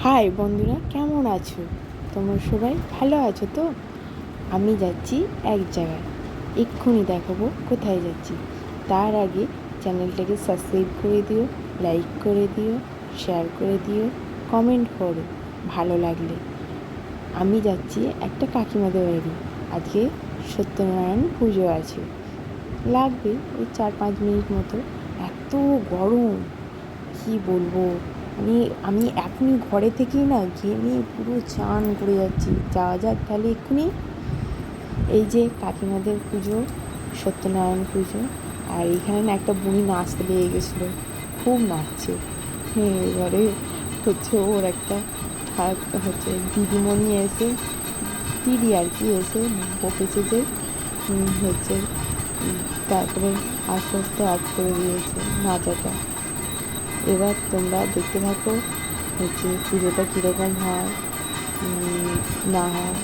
High বন্ধুরা, কেমন আছো? তোমরা সবাই ভালো আছো তো? আমি যাচ্ছি এক জায়গায়, এক্ষুনি দেখাবো কোথায় যাচ্ছি। তার আগে চ্যানেলটাকে সাবস্ক্রাইব করে দিও, লাইক করে দিও, শেয়ার করে দিও, কমেন্ট করো ভালো লাগলে। আমি যাচ্ছি একটা কাকিমাদের বাড়ি। আজকে সত্যনারায়ণ পুজো আছে, লাগবে ওই 4-5 মিনিট মতো। এত গরম কি বলবো, আমি এখনই ঘরে থেকেই না ঘেমে পুরো চান করে যাচ্ছি। যাওয়া যাক তাহলে এক্ষুনি। এই যে কাকিমাদের পুজো, সত্যনারায়ণ পুজো। আর এখানে না একটা বুড়ি নাচতে লেগে গেছিলো, খুব নাচছে। এবারে ওর একটা হচ্ছে দিদিমণি এসে, দিদি আর কি এসে বকেছে যে হচ্ছে তারপরে আস্তে আস্তে অফ করে দিয়েছে নাচাটা। এবার তোমরা দেখতে থাকো হচ্ছে পুজোটা কীরকম হয় না হয়।